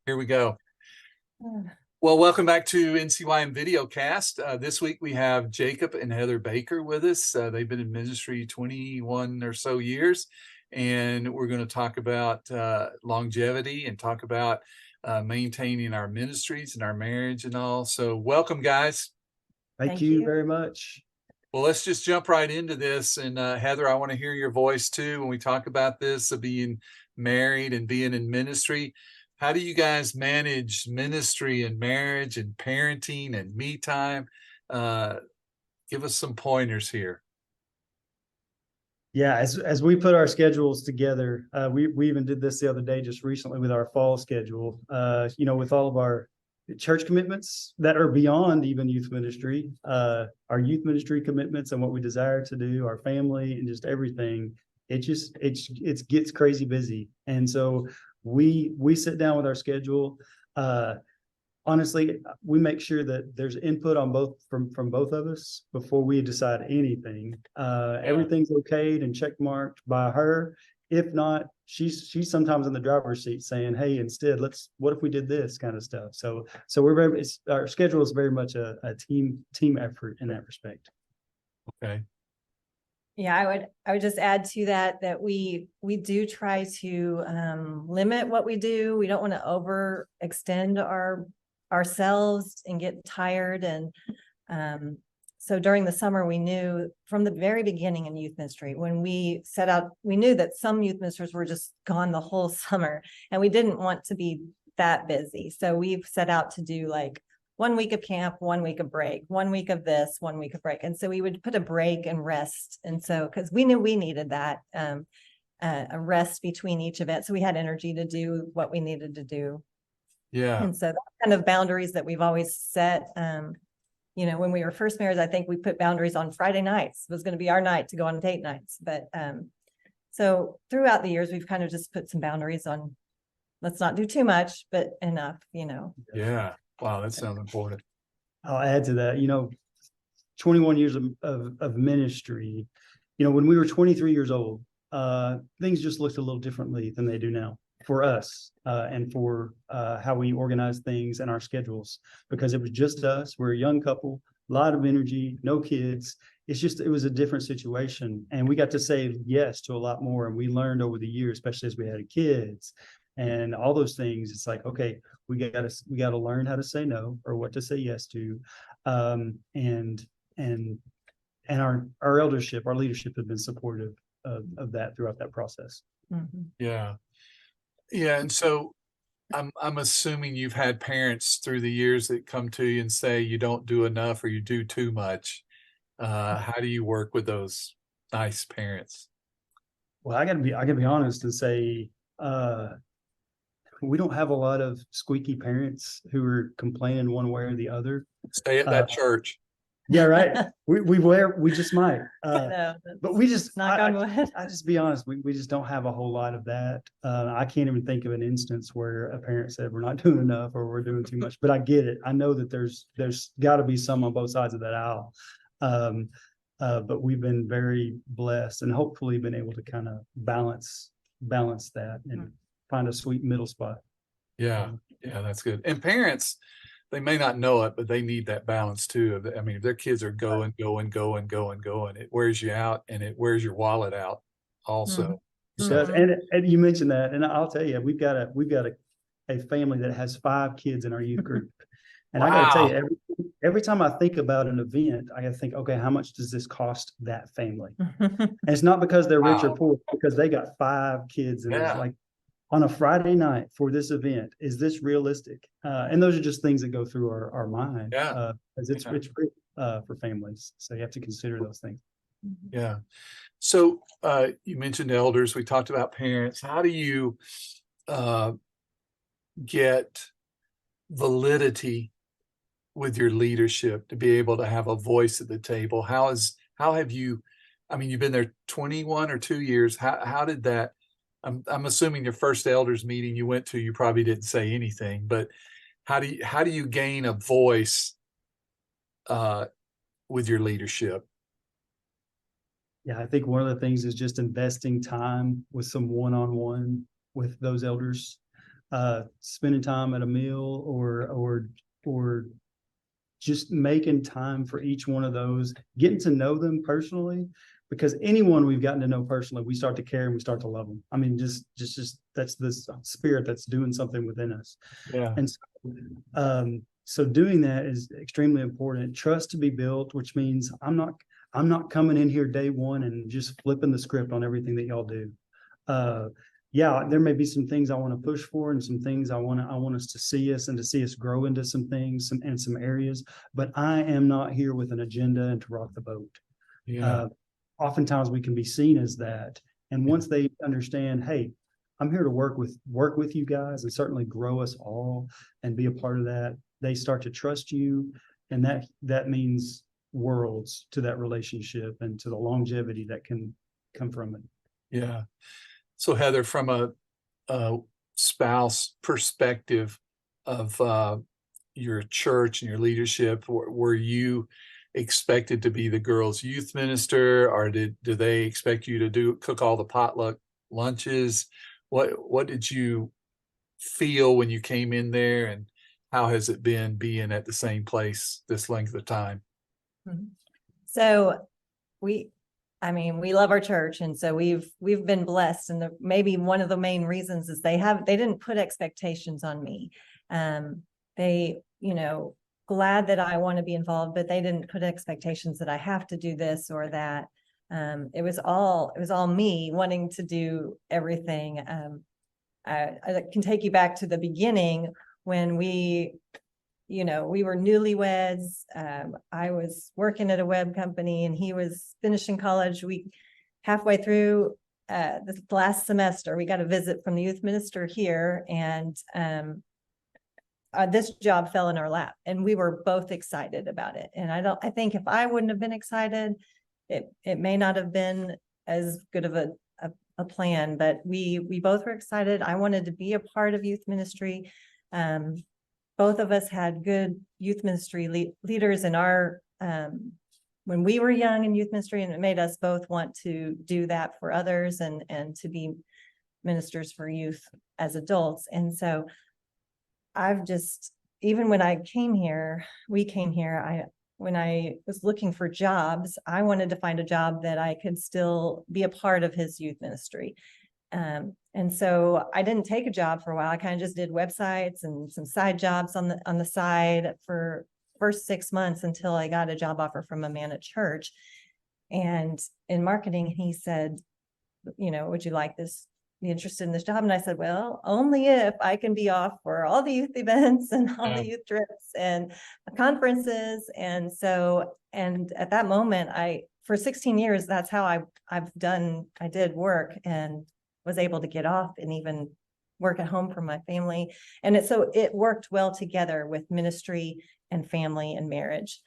Here we go. Well, welcome back to NCYM Videocast. This week we have Jacob and Heather Baker with us. They've been in ministry 21 or so years, and we're going to talk about longevity and talk about maintaining our ministries and our marriage and all. So welcome, guys. Thank you very much. Well, let's just jump right into this. And Heather, I want to hear your voice too when we talk about this, of being married and being in ministry. How do you guys manage ministry and marriage and parenting and me time? Give us some pointers here. Yeah, as we put our schedules together, we even did this the other day, just recently, with our fall schedule. With all of our church commitments that are beyond even youth ministry, our youth ministry commitments and what we desire to do, our family and just everything. It gets crazy busy, and so we sit down with our schedule. Honestly, we make sure that there's input on from both of us before we decide anything. Everything's okayed and check marked by her. If not, she's sometimes in the driver's seat saying, "Hey, instead, what if we did this," kind of stuff. So our schedule is very much a team effort in that respect. Okay. Yeah, I would just add to that we do try to limit what we do. We don't want to overextend ourselves and get tired. And so during the summer, we knew from the very beginning in youth ministry, when we set out, we knew that some youth ministers were just gone the whole summer, and we didn't want to be that busy. So we've set out to do like 1 week of camp, 1 week of break, 1 week of this, 1 week of break. And so we would put a break and rest. And so, because we knew we needed that, a rest between each event. So we had energy to do what we needed to do. Yeah. And so that kind of boundaries that we've always set. When we were first married, I think we put boundaries on Friday nights. It was going to be our night to go on date nights. But so throughout the years, we've kind of just put some boundaries on, let's not do too much, but enough, Yeah. Wow, that sounds important. I'll add to that, 21 years of ministry, when we were 23 years old, things just looked a little differently than they do now for us, and for how we organize things and our schedules, because it was just us. We're a young couple, a lot of energy, no kids. It was a different situation, and we got to say yes to a lot more. And we learned over the years, especially as we had kids and all those things. It's like, okay, we got to learn how to say no, or what to say yes to. And our eldership, our leadership has been supportive of that throughout that process. Mm-hmm. Yeah. Yeah. And so I'm assuming you've had parents through the years that come to you and say you don't do enough or you do too much. How do you work with those nice parents? Well, I gotta be honest and say, we don't have a lot of squeaky parents who are complaining one way or the other. Stay at that church. Yeah, right. We just might. But we just knock on wood. I just be honest, we just don't have a whole lot of that. I can't even think of an instance where a parent said we're not doing enough or we're doing too much. But I get it. I know that there's got to be some on both sides of that aisle. But we've been very blessed and hopefully been able to kind of balance that and find a sweet middle spot. Yeah, that's good. And parents, they may not know it, but they need that balance too. I mean, if their kids are going, it wears you out, and it wears your wallet out also. Mm-hmm. So, and you mentioned that, and I'll tell you, we've got a family that has 5 kids in our youth group. And wow. I got to tell you, every time I think about an event, I got to think, okay, how much does this cost that family? And it's not because they're rich or poor, because they got 5 kids, and it's like, on a Friday night for this event, is this realistic? And those are just things that go through our mind. Yeah. Because it's great for families. So you have to consider those things. Yeah. So you mentioned elders. We talked about parents. How do you get validity with your leadership to be able to have a voice at the table? How have you, I mean, you've been there 21 or 2 years. How did that, I'm assuming your first elders meeting you went to, you probably didn't say anything, but how do you gain a voice with your leadership? Yeah, I think one of the things is just investing time with some one-on-one with those elders. spending time at a meal or just making time for each one of those, getting to know them personally, because anyone we've gotten to know personally, we start to care and we start to love them. I mean, just that's this spirit that's doing something within us. Yeah. And so doing that is extremely important. Trust to be built, which means I'm not coming in here day one and just flipping the script on everything that y'all do. Yeah, there may be some things I want to push for and some things I want us to see us and to see us grow into some things and some areas, but I am not here with an agenda and to rock the boat. Yeah. Oftentimes we can be seen as that. And once they understand, hey, I'm here to work with you guys and certainly grow us all and be a part of that, they start to trust you. And that means worlds to that relationship and to the longevity that can come from it. Yeah. So Heather, from a spouse perspective of your church and your leadership, were you expected to be the girls' youth minister, or do they expect you to cook all the potluck lunches? What did you feel when you came in there, and how has it been being at the same place this length of time? So we love our church, and so we've been blessed. And maybe one of the main reasons is they didn't put expectations on me. They, glad that I want to be involved, but they didn't put expectations that I have to do this or that. It was all me wanting to do everything. I can take you back to the beginning when we were newlyweds. I was working at a web company and he was finishing college. Halfway through this last semester, we got a visit from the youth minister here, and this job fell in our lap, and we were both excited about it. And I think if I wouldn't have been excited, it may not have been as good of a plan, but we both were excited. I wanted to be a part of youth ministry. Both of us had good youth ministry leaders in our when we were young in youth ministry, and it made us both want to do that for others and to be ministers for youth as adults. And so even when when I was looking for jobs, I wanted to find a job that I could still be a part of his youth ministry. And so I didn't take a job for a while. I kind of just did websites and some side jobs on the side for first 6 months until I got a job offer from a man at church. And in marketing, he said, would you be interested in this job? And I said, well, only if I can be off for all the youth events and all the youth trips and conferences. And at that moment, for 16 years, that's how I did work and was able to get off and even work at home for my family. And it worked well together with ministry and family and marriage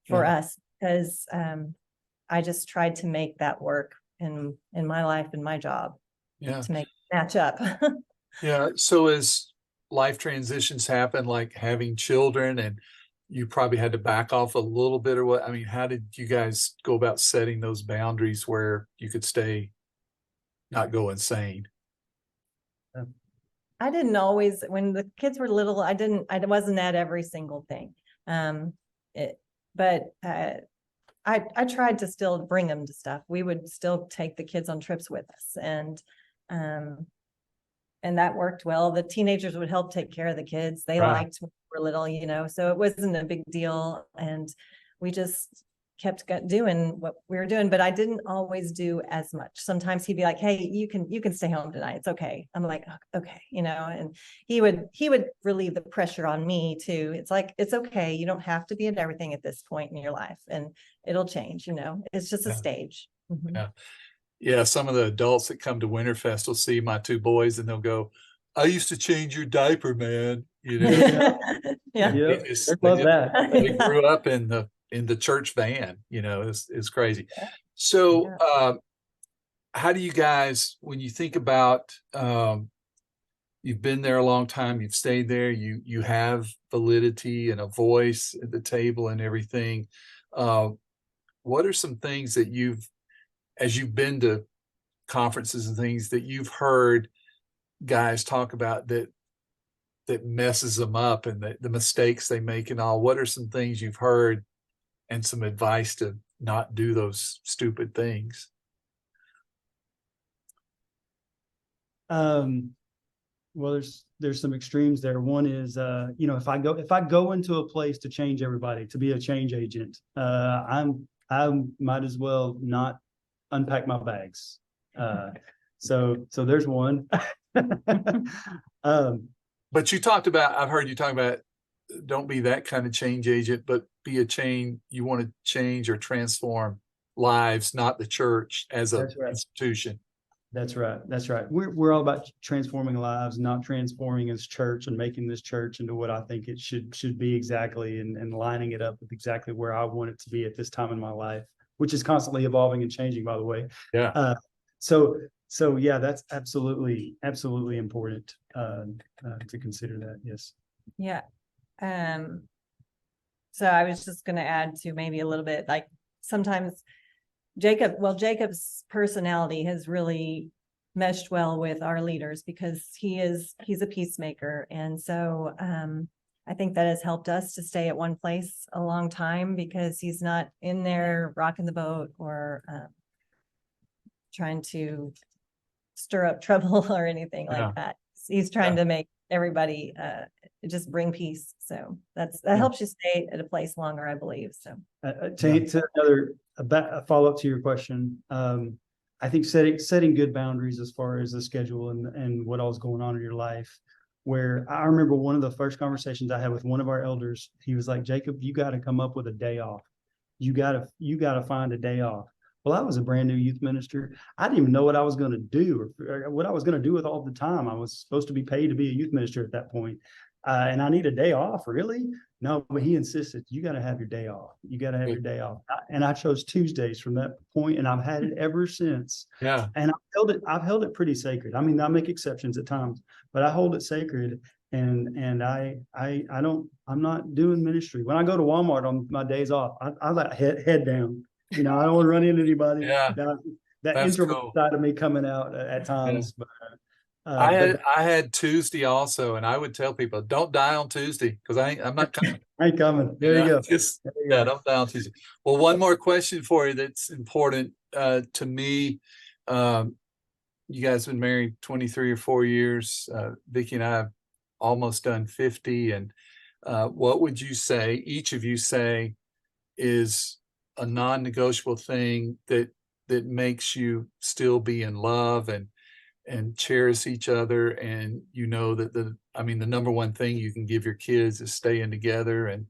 for us, because I just tried to make that work in my life and my job to make it match up. Yeah. So as life transitions happen, like having children, and you probably had to back off a little bit, or what? I mean, how did you guys go about setting those boundaries where you could not go insane? I didn't always, when the kids were little, I wasn't at every single thing. But I tried to still bring them to stuff. We would still take the kids on trips with us, and that worked well. The teenagers would help take care of the kids. They liked when we were little, so it wasn't a big deal. And we just kept doing what we were doing, but I didn't always do as much. Sometimes he'd be like, hey, you can stay home tonight. It's okay. I'm like, okay. And he would relieve the pressure on me too. It's like, it's okay. You don't have to be at everything at this point in your life, and it'll change, it's just a stage. Mm-hmm. Yeah. Yeah. Some of the adults that come to Winterfest will see my two boys and they'll go, I used to change your diaper, man. Yeah. They Love that. They grew up in the church van, is crazy. So, how do you guys, when you think about, you've been there a long time, you've stayed there, you have validity and a voice at the table and everything. What are some things that as you've been to conferences and things, that you've heard guys talk about that that messes them up and the mistakes they make and all? What are some things you've heard and some advice to not do those stupid things? Well, there's some extremes there. One is, if I go into a place to change everybody, to be a change agent, I might as well not unpack my bags. So there's one. But I've heard you talk about, don't be that kind of change agent, but be a change. You want to change or transform lives, not the church as an institution. That's right. That's right. We're all about transforming lives, not transforming this church and making this church into what I think it should be exactly, and lining it up with exactly where I want it to be at this time in my life, which is constantly evolving and changing, by the way. Yeah. So yeah, that's absolutely important to consider that. Yes. Yeah. So I was just going to add to maybe a little bit, like sometimes Jacob's personality has really meshed well with our leaders because he's a peacemaker. And so I think that has helped us to stay at one place a long time because he's not in there rocking the boat or trying to stir up trouble or anything like that. He's trying to make everybody just bring peace. So that helps you stay at a place longer, I believe. So to a follow-up to your question, I think setting good boundaries as far as the schedule and what all's going on in your life. Where I remember one of the first conversations I had with one of our elders, he was like, "Jacob, you got to come up with a day off. You got to find a day off." Well, I was a brand new youth minister. I didn't even know what I was going to do or what I was going to do with all the time. I was supposed to be paid to be a youth minister at that point. And I need a day off, really? No, but he insisted, you got to have your day off. You got to have your day off. And I chose Tuesdays from that point, and I've had it ever since. Yeah. And I've held it pretty sacred. I mean, I make exceptions at times, but I hold it sacred. And I'm not doing ministry. When I go to Walmart on my days off, I let head down. I don't want to run into anybody. Yeah. That introvert side of me coming out at times. Yeah. But I had Tuesday also, and I would tell people, don't die on Tuesday because I'm not coming. I ain't coming. There you go. Don't die on Tuesday. Well, one more question for you that's important to me. You guys have been married 23 or 4 years. Vicki and I have almost done 50. And what would you say, each of you say, is a non-negotiable thing that makes you still be in love and cherish each other, and that the number one thing you can give your kids is staying together? And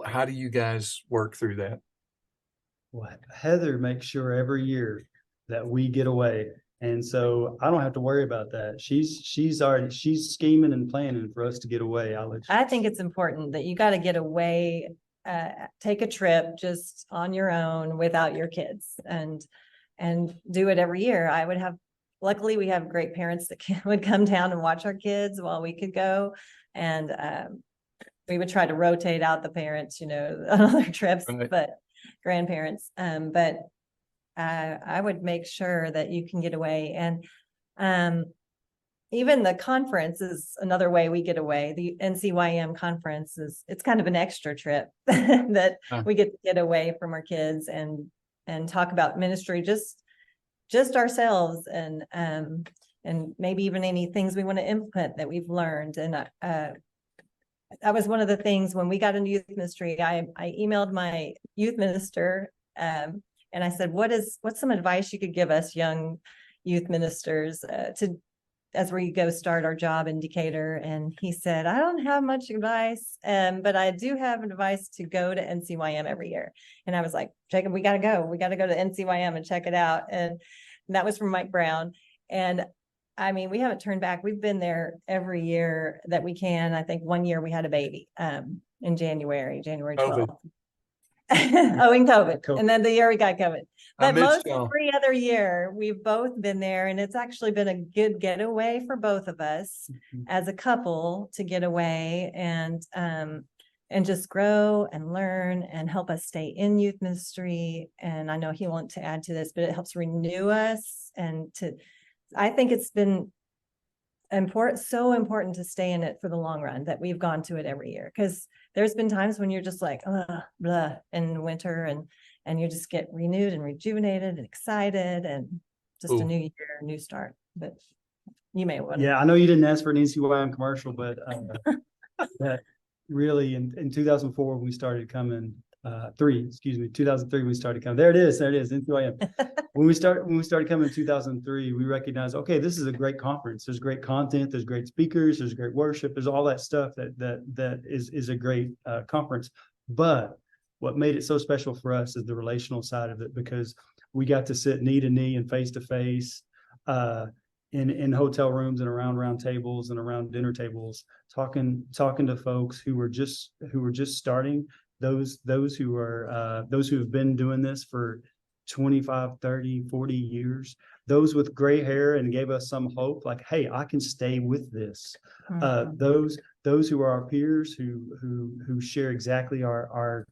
how do you guys work through that? Well, Heather makes sure every year that we get away, and so I don't have to worry about that. She's scheming and planning for us to get away. I think it's important that you got to get away, take a trip just on your own without your kids, and do it every year. Luckily, we have great parents that would come down and watch our kids while we could go. And we would try to rotate out the parents, on other trips, right. But grandparents. But I would make sure that you can get away. And even the conference is another way we get away. The NCYM conference it's kind of an extra trip that we get away from our kids and talk about ministry, just ourselves, and maybe even any things we want to implement that we've learned. And that was one of the things when we got into youth ministry. I emailed my youth minister and I said, what's some advice you could give us young youth ministers as we go start our job in Decatur? And he said, I don't have much advice, but I do have advice to go to NCYM every year. And I was like, Jacob, we got to go. We got to go to NCYM and check it out. And that was from Mike Brown. And we haven't turned back. We've been there every year that we can. I think one year we had a baby in January 12th. Owing COVID. And then the year we got COVID. But most every other year we've both been there, and it's actually been a good getaway for both of us as a couple to get away and just grow and learn and help us stay in youth ministry. And I know he wants to add to this, but it helps renew us. I think it's been so important to stay in it for the long run that we've gone to it every year. Cause there's been times when you're just like, blah, in winter and you just get renewed and rejuvenated and excited and just a Cool. new year, new start. But you may want. Yeah, I know you didn't ask for an NCYM commercial, but that really in 2004 we started coming. 2003 we started coming. There it is, NCYM. When we started coming in 2003, we recognized, okay, this is a great conference. There's great content, there's great speakers, there's great worship, there's all that stuff that is a great conference. But what made it so special for us is the relational side of it, because we got to sit knee to knee and face to face in hotel rooms and around round tables and around dinner tables, talking to folks who were just starting, those who have been doing this for 25, 30, 40 years, those with gray hair, and gave us some hope, like, hey, I can stay with this. Those who are our peers who share exactly our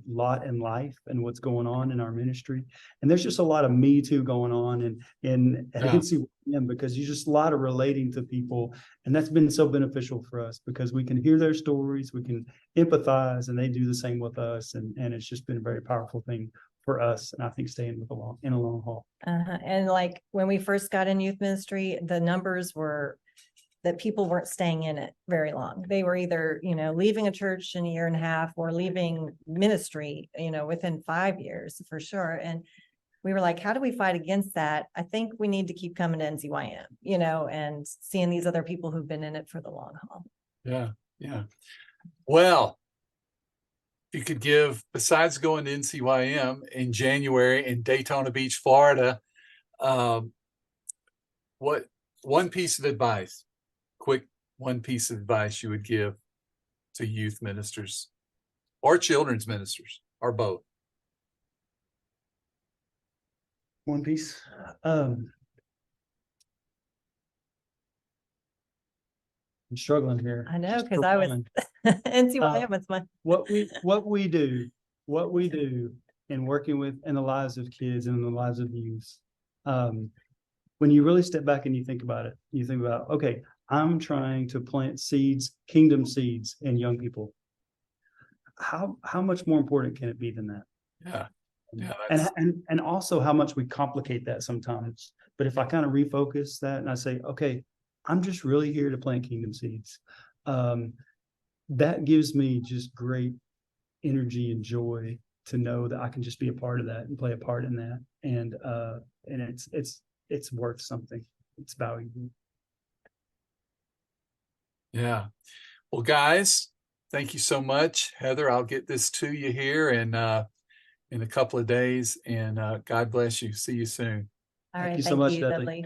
lot in life and what's going on in our ministry. And there's just a lot of Me Too going on in NCYM, because there's just a lot of relating to people. And that's been so beneficial for us, because we can hear their stories, we can empathize, and they do the same with us. And it's just been a very powerful thing for us. And I think staying in a long haul. And like when we first got in youth ministry, the numbers were that people weren't staying in it very long. They were either, leaving a church in a year and a half or leaving ministry, within 5 years for sure. And we were like, how do we fight against that? I think we need to keep coming to NCYM, and seeing these other people who've been in it for the long haul. Yeah. Yeah. Well, you could give, besides going to NCYM in January in Daytona Beach, Florida, what one piece of advice, quick one piece of advice you would give to youth ministers or children's ministers or both? One piece. I'm struggling here. I know, Just because for I was fun. NCYM. It's my what we do in working with in the lives of kids and in the lives of youth. When you really step back and you think about it, you think about, okay, I'm trying to plant seeds, kingdom seeds in young people. How much more important can it be than that? Yeah. Yeah. And also how much we complicate that sometimes. But if I kind of refocus that and I say, okay, I'm just really here to plant kingdom seeds, that gives me just great energy and joy to know that I can just be a part of that and play a part in that. And it's worth something. It's valuable. Yeah. Well, guys, thank you so much. Heather, I'll get this to you here in a couple of days, and God bless you. See you soon. all right. Thank you so much, Dudley. Dudley.